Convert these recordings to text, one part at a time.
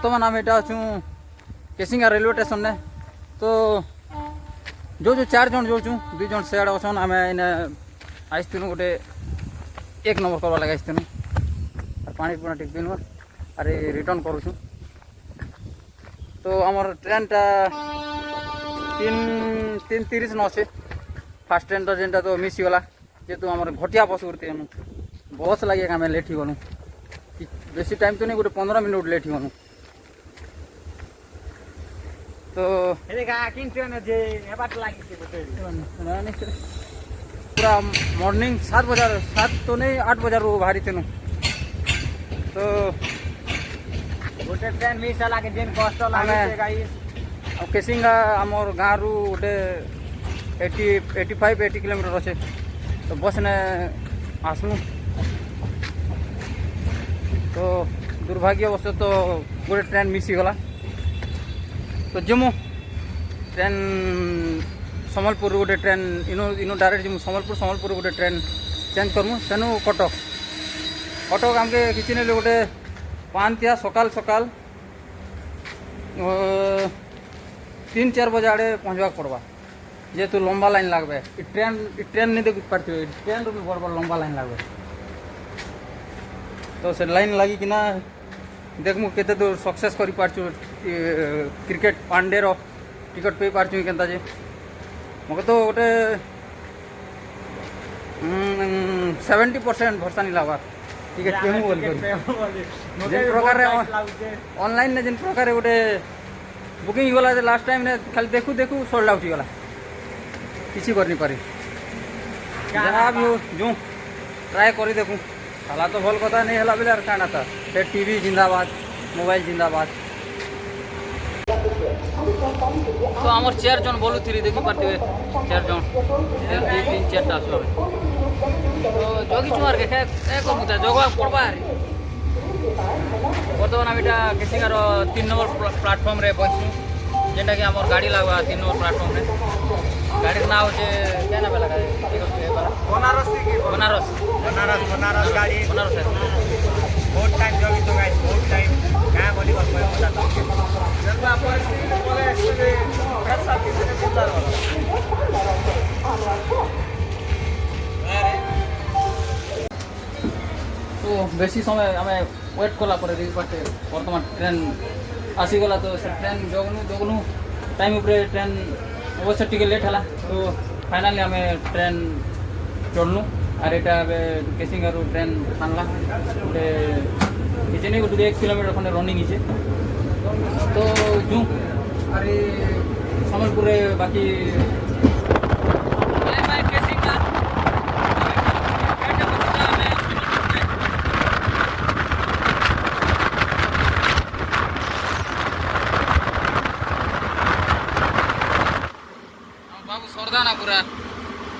बर्तमान आम यहाँ अच्छू केसिंगा रेलवे स्टेशन ने। तो जो 4 जन जो 2 जन से अच्छन आम इन्हें आसलु गोटे 1 नंबर करवा लगे आसलु पानी पुना टिक पीनु अरे रिटर्न करूँ। तो आमर ट्रेन टा 3:30 न अच्छे फास्ट ट्रेन जेनटा तो मिस गला जेहेतु आम घटिया बस उड़ते बस लगे आम लेट ही गलु बेसी टाइम तो नहीं गोटे 15 मिनट लेट ही गलु। तो पूरा मॉर्निंग 7 तो नहीं 8 बजे बाहरी थे। तो गोटे ट्रेन मिस है कि जेन कष्ट लागे अब केसिंगा आमर गाँव रु गोटे 85-80 किलोमीटर अच्छे। तो बस ने आसलु तो दुर्भाग्यवश तो गोटे ट्रेन मिस गला। तो जमु ट्रेन सम्बलपुर गोटे ट्रेन इनो डायरेक्ट जमु सम्बलपुर गोटे ट्रेन चेंज करमु तेणु कटक आमके किसी नहीं गोटे 5 सकाल 3-4 बजे आड़े पहुँचवा पड़वा जेहेतु लंबा लाइन लगबे। ट्रेन नहीं देख पार्थ ट्रेन भी बड़ लंबा लाइन लगबे। तो से लाइन लगी कि ना देखमु केते दूर सक्सेस करि पारछु क्रिकेट पांडे रो टिकट पे पारछु केनता जे मके तो गोटे 70% भरसा नहीं लागवा टिकट पे बोल कर जे प्रकार ऑनलाइन ने जिन प्रकार गोटे बुकिंग गला लास्ट टाइम ने खाली देखू सोल्ड आउट गला किसी कर नहीं पारी। जहाँ भी हो जो ट्राई करी देखूँ साला तो भल कथा नहीं है बेले कहना था फिर टीवी जिंदाबाद मोबाइल जिंदाबाद। तो आमर 4 जन बोलू थी देखी पार्थे 4 जन 2-3-4 टा आसो तो जगी छुआर के कमुता जगवा पड़वा बर्तमान आम यहाँ केसिंगार 3 नंबर प्लाटफर्म रे बसु जेनटा कि आमर गाड़ी लगवा 3 नंबर प्लाटफर्म रे गाड़ी ना हो क्या ना लगा बनारस गाड़ी बनारस है बहुत टाइम जगी तो गाइस बहुत टाइम क्या बोली बस मैं बताता हूं जब आप बोले एक्चुअली घर साथी से चिल्ला रहा तो बेसी समय आम वेट कला देखी पार्थे बर्तमान ट्रेन आसीगला। तो से ट्रेन जगनु टाइम उपरे ट्रेन अवश्य टिके लेट है। तो फाइनाली आम ट्रेन चढ़लु और यहाँ केसिंगार ट्रेन आनला गोटे किसी नहीं गोटे 1 किलोमीटर खंडे रनिंग है। तो जू अरे सम्बलपुर बाकी बाबू सरदाना पूरा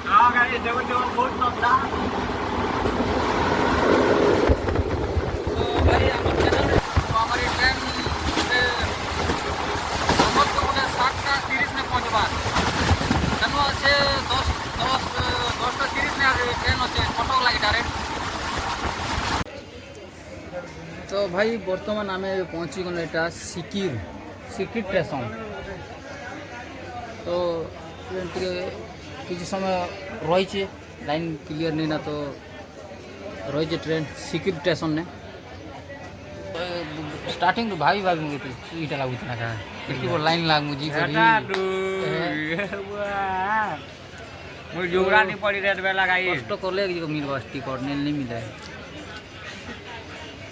हां गाड़ी देखो जो बहुत नता। तो भाई हमारे चैनल तो हमारी ट्रेन सम्बलपुर में 7:30 में पहुँचवा तेणु अच्छे 10:30 में ट्रेन अच्छे कटक लगे डायरेक्ट। तो भाई बर्तमान आम पहुँची गल यहाँ सिकिर स्टेशन। तो ट्रेन किसी समय रही लाइन क्लियर नहीं ना तो रही ट्रेन सिकिर स्टेशन ने। स्टार्टिंग तो भाभी मुझे इटा लगुच ना क्या लाइन लाग मुझे जोगरा नहीं पड़ी रेट बेला गाई कष्ट करले मिलवा टिकट नहीं मिले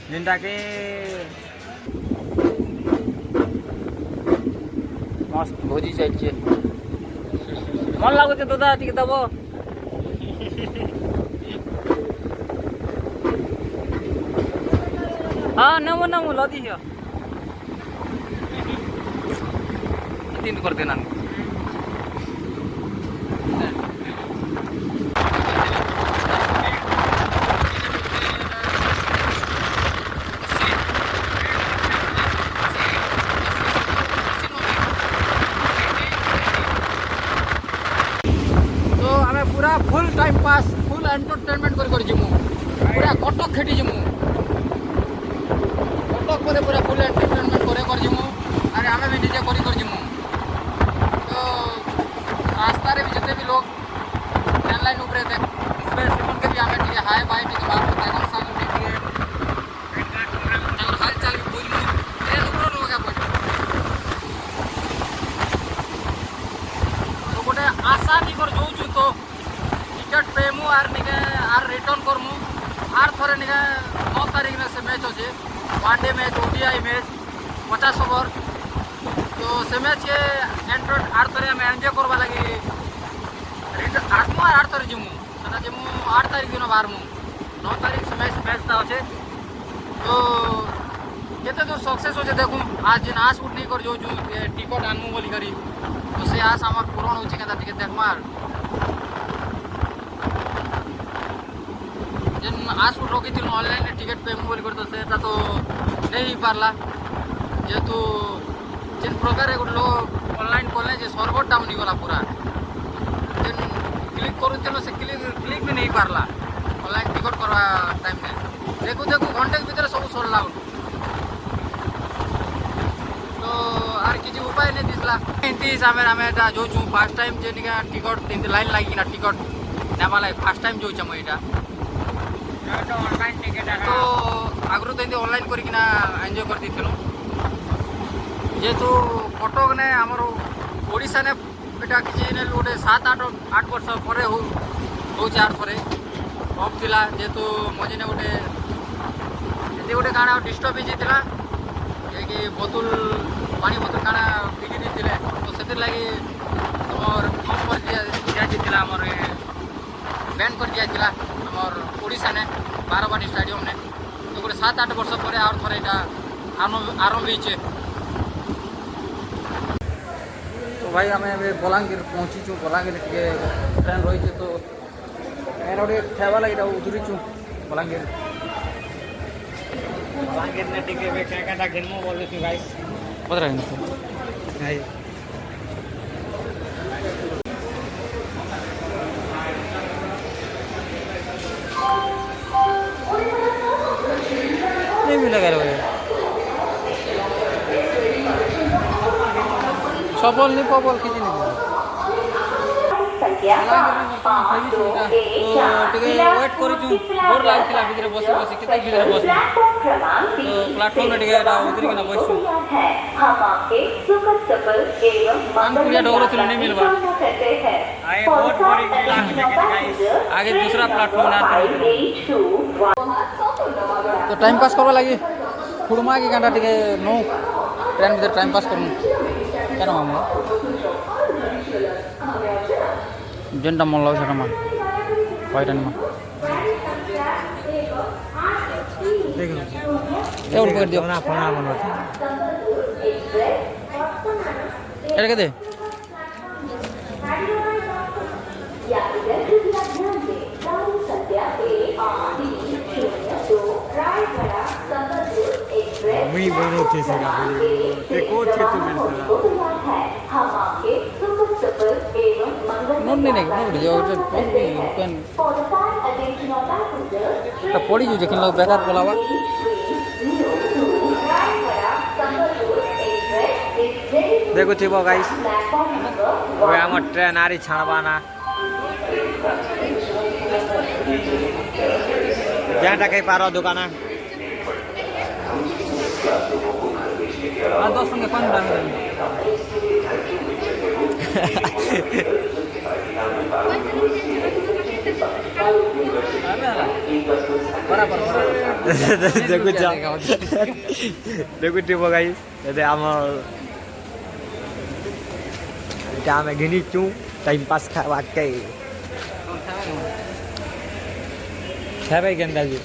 जिनटा के मस्त भोजी चलছে मन लागुचे दादा टिके दब हाँ नमो लदी तीन कर देना पूरा full time pass full entertainment कर जिमु पूरा कटक खेटी जिमु कटक ब्लॉक पर पूरा फुल एंटरटेनमेंट कर जिमु अरे आमे भी डीजे कर जिमु तो रास्ता रे भी जितने भी लोग ट्रेन लाइन ऊपर देख इसमें सिमन के भी आमे टिके हाय बाय टिके बात होता है साल टिके और हाल चाल भी बुझ ट्रेन ऊपर लोग का बुझ तो गोटे आशा नी कर जोचु तो टिकट पेमु आर निके आर रिटर्न करमु आर थरे निके 9 तारीख में से मैच होचे one day match ODI match 50 over तो से मैच के एंटर आर थरे हम एंजॉय करबा लगी आठमु आर 8 तारीख जिमु सदा जिमु 8 तारीख दिन बारमु 9 तारीख से मैच ता होचे तो केते दूर सक्सेस होचे देखु आज जिन आस उठ नहीं कर जो टिकट आनमु बोली करी तो से आस हमर पूर्ण होचे केता टिकट देखमार जिन आस उठ रोकी थी ऑनलाइन टिकट पेमु बोली कर तो सेटा तो नहीं पारला जेतु जिन प्रकार लोग ऑनलाइन कले जे सर्वर डाउन ही गला पूरा जिन क्लिक करूँ से क्लिक भी नहीं पारला ऑनलाइन टिकट करवा टाइम में देखू देखू घंटे भीतर सब सरला तो आर किसी उपाय नहीं दिसला इनती हिसाब से आम जो फर्स्ट टाइम जे टिकट लाइन लगी टिकट नेमा लगे फर्स्ट टाइम जो मुझा ऑनलाइन टिकट तो आगु तो ऑनलाइन करना एंजॉय कर देलु जेहेतु कटक ने आमर ओडिशा ने एटा किसी गोटे 7-8 वर्ष पर हो आर थे अफ थी जेहेतु मझे ने गोटे गोटे काଣା डिस्टर्ब हो कि बोतल पानी बोतल काଣା बिकी देते तो से लगी तुम कम कर दिया आमर बैन कर दिया आमर ओडिशा ने बारवानी स्टाडियम ने तो गोटे 7-8 वर्ष पर आर थे यहाँ आरंभ हो तो भाई आम बलांगीर पहुँचीचु बलांगीर टे ट्रेन रही तो एन गोटे खावा लगे उतरीचु बलांगीर बलांगीर ने टिके क्या घिनमु बोलू थी गाइस पता भाई नहीं मिला कर सबल नहीं पबल किसी नहीं तो वेट कर बोर लगता भीतर बस बस के भीतर बस तो प्लाटफर्म में उतरी कि बसु पानपुरिया डोर थी नहीं मिलवा आगे दूसरा प्लाटफॉर्म ना तो टाइम पास करवा लगी खुड़मा की घंटा टे नो ट्रेन भीतर टाइम पास करूँ क्या नाम जेनटा मन लगे से व्हाइट आनिमा पकड़ दियो एटा के दे मी बनो थे सेगा ते को थे तो मेरे नोट नहीं नोट जो पेन पड़ी जो जखिन लोग बेकार बोलावा देखो थी गाइस वे हम ट्रेन आरी छाणबाना जहाँटा कहीं पारो दुकान 10 टंका पानी डाल देखो गाइस आम घिनीचु टाइम पास खावा के भाई गेंदा जी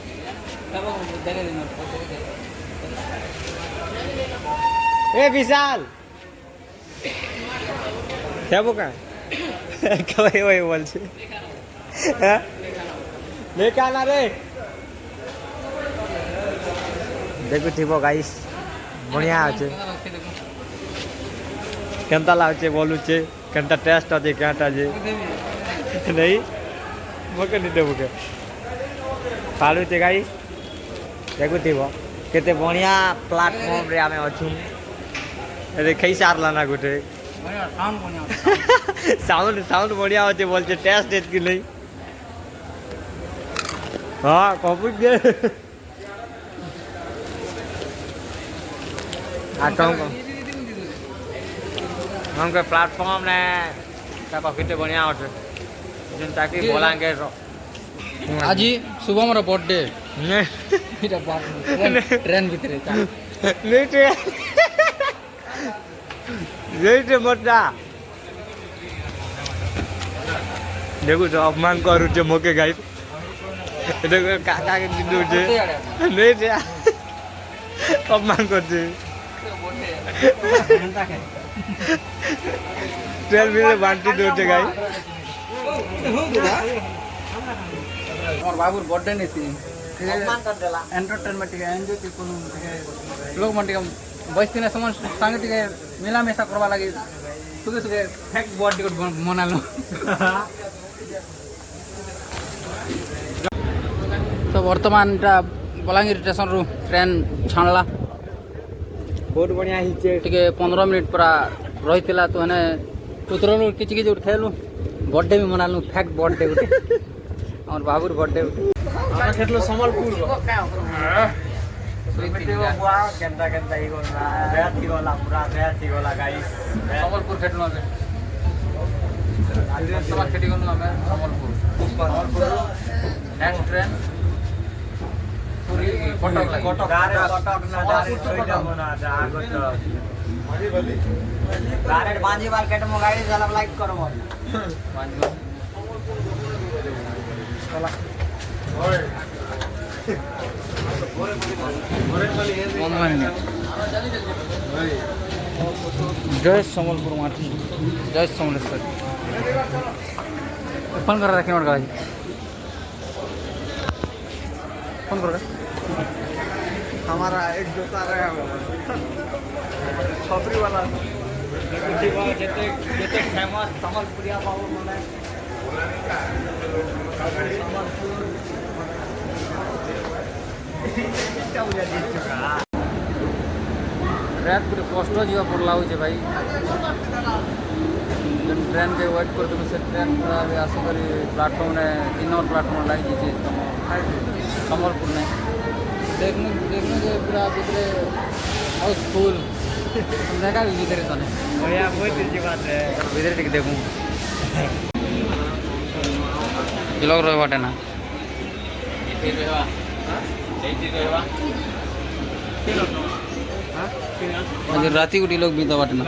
ए विशाल खाबो का कई वही बोल लेके आना रे देखु थी गाइस बढ़िया अच्छे केनता लागे बोलुचे केनता टेस्ट अच्छे क्या नहीं मोके नहीं देबो के फालू थे गाइस देखु थी केते बढ़िया प्लेटफॉर्म रे आमे अछु अरे खई सारला ना गोटे साउंड साउंड बढ़िया होते बोलते टेस्ट देत कि नहीं हां कॉपी दे हमके प्लेटफॉर्म ने का केते बढ़िया होते जन ताकि बोलांगे आज शुभम रो बर्थडे এটা বাদ ট্রেন ভিতরে लेटे लेटे मोटा देखो तो अपमान करू छे मोके गाइस देखो काका के दिदू छे लेटे अपमान करछे ट्रेन ভিতরে বান্টি দৌড়ছে গাইস আমার বাবুর बर्थडे নেছি अपमान कर देला एंटरटेनमेंट टिके एंजॉय टी कोन लोग मन टिके बस्तिना समान संग टिके मिलामेशा करबा लागि सुगे सुगे फेक बॉडी को मनालो तो वर्तमान टा बलांगीर स्टेशन रु ट्रेन छाणला बहुत बढ़िया हिचे टिके 15 मिनिट पूरा रहितला तो ने उतरलो किछि किछि उठैलु बर्थडे भी मनालु फेक बर्थडे उठे और बाबूर बर्थडे आमे खेतलो संबलपुर केंदा केंदा ही गोला बेती गोला पूरा बेती गोला गाइस संबलपुर खेतलो में आज सभा खेती गनु हमें संबलपुर नेक्स्ट ट्रेन पूरी कटक ना सोइटा मना आगत डायरेक्ट बांजीवाल केट मो गाड़ी चला लाइक करो बांजीवाल चला जय संबलपुर माटी जय समलेश्वर फोन कर रखे नोट गाड़ी फोन कर हमारा एक दोस्त आ रहा है छतरी वाला जेते जेते फेमस संबलपुरिया बाबू मने रात पूरे कष्ट जीवा पड़ला हो भाई ट्रेन के वेट करते से ट्रेन पूरा भी आस करी प्लाटफॉर्म ने 3 नंबर प्लाटफॉर्म लगी संबलपुर ने देखने के पूरा भीतर हाउसफुल देखा भी भीतर तो भैया बहुत अच्छी बात है भीतर टिक देखूँ लोग रहे बाटे ना राती गुटी लोग बीता बाटे ना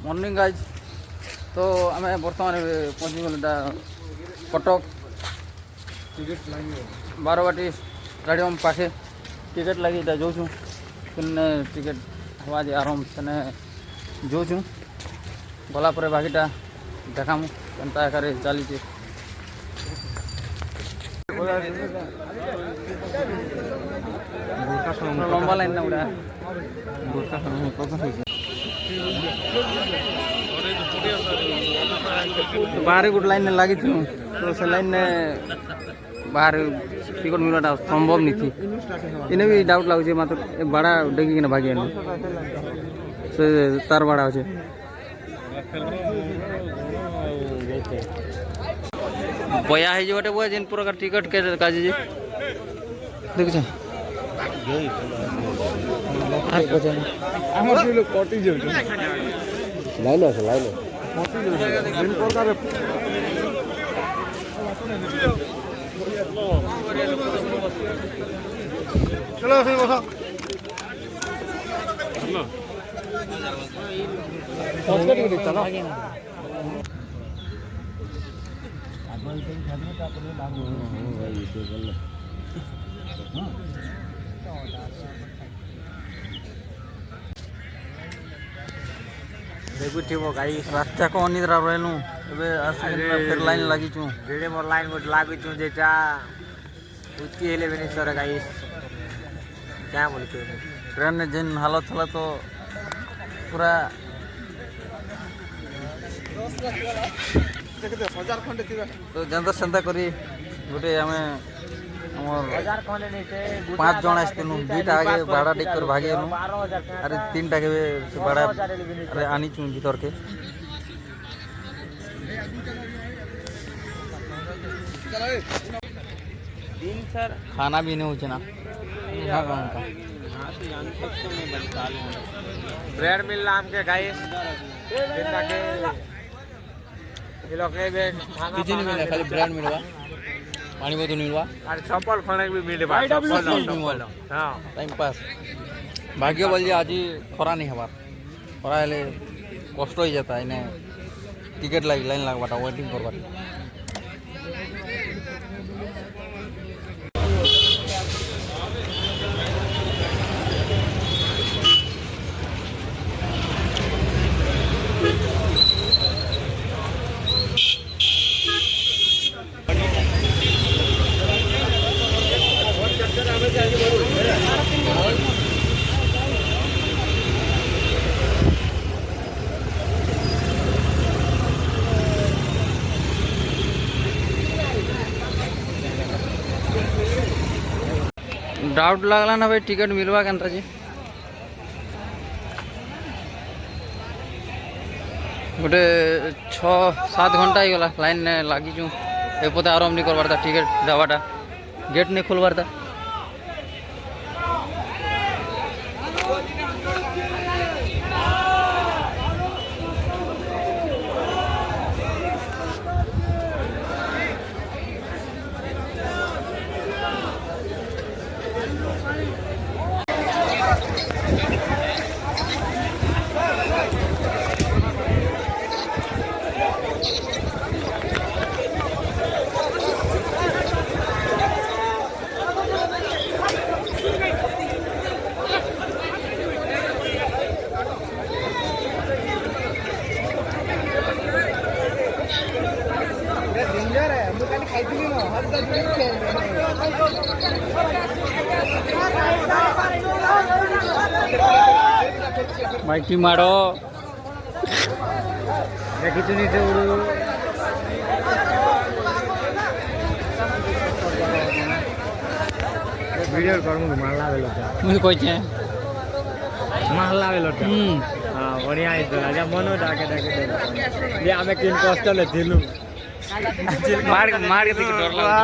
मॉर्निंग गाइज तो आम बर्तमान पहुँची गल कटक बारवाटी स्टेडियम पाखे टिकेट लगी जाऊँ टिकेट हवा जे आराम से जाऊँ गलापर बाकीटा देखामु केनता आकार चली लंबा लाइन ना उड़ा तो बाहर गोटे लाइन लगी थी तो से लाइन ने बाहर टिकट मिलवाटा संभव नहीं थी इन्हें भी डाउट लगे मात्र भाड़ा डेगी कि भागे से तार भाड़ा अच्छे बया है जो वो जिन प्रकार टिकट के काज जी देख लाइन আছে लाइन चलो फिर बसा चलो देखुथिबो गाई रास्ता को अनिद्रा रहलु एबे फिर लाइन लागि छु जेडे मोर लाइन गोट लागु छु जेटा उतकी हेले बेनी सर गाई क्या बोलते ट्रेन में जिन हालत थला तो पूरा तो जनता सेंता करी गोटे आम पाँच जन आसनु दुईटा आगे भाड़ा टिक कर भागे अरे 3टा के भाड़ा अरे आनी चुन भीतर के खाना भी नहीं होचे ना ब्रेड मिल रहा हमके गाइस जिनका के ये लोग के किसी नहीं मिला खाली ब्रेड मिलवा पानी बोतल मिलवा अरे चप्पल खोलने भी मिले बात हां टाइम पास भाग्य बोल आज खरा नहीं हमार खरा हेले कष्ट हो जाता है इन्हें टिकट लगी लाइन लगवाटा वेटिंग करवा डाउट लगला ना भाई टिकट मिलवा केनता जी गोटे 6-7 घंटा ही गला लाइन लगी चु एपते आराम नहीं करवार था टिकट दवाटा गेट नहीं खोलवार था माइकी मारो देखी वीडियो करूँ मारला वेलो मुझे कोई छे मारला वेलो हां बढ़िया है तो राजा मनो डाके डाके ले हमें किन कष्ट ले दिलु मार के देखी डर लगा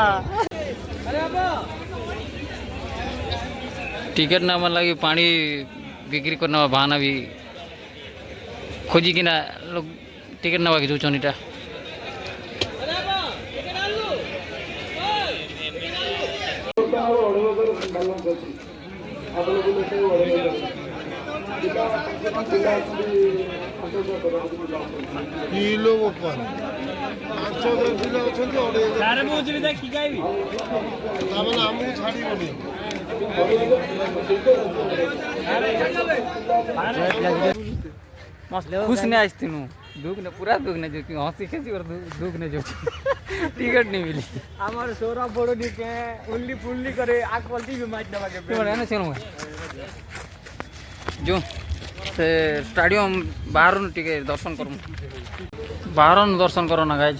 टिकट ना मन लगी पानी बिक्री करना बहाना भी खोजी कि ना लोग टिकट ना बाकी चौचनीटा किलो ओपन 500 किलो ଅଛନ୍ତି ସାରେ ମୁଁ ଯିବି ଦେଖି ଗାଇବି ତାମାନେ ଆମକୁ ଛାଡ଼ିବନି खुश नहीं आज तीनों दुख ने पूरा दुख ने जो कि हंसी खसी और दुख ने जो टिकट नहीं मिली আমার সৌরভ বড় দিকে উল্লি পুল্লি করে আগ পলটি भी मैच दबा के तो ना चलो जो से स्टेडियम बाहर टिके दर्शन करूँ बाहर दर्शन करो ना गाइज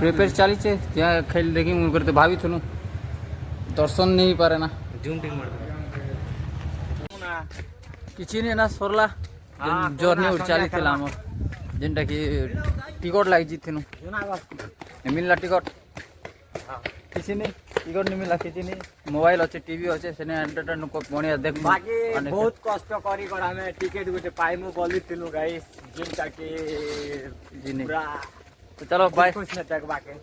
प्रिपेयर चली क्या खेल देखी करते भावी थुनु दर्शन नहीं पारे ना किसी नहीं ना सरला जर्नी चली जेनटा कि टिकट लगी थी मिलला टिकट किसी नहीं टिकट नहीं मिला किसी नहीं मोबाइल अच्छे टीवी अच्छे से एंटरटेन बढ़िया देख बाकी बहुत कष्ट करी कर हमें टिकट गोटे पाइमु बोली थिलु गाइस जिनटा कि जी नहीं तो चलो बाय खुश न तक बाकी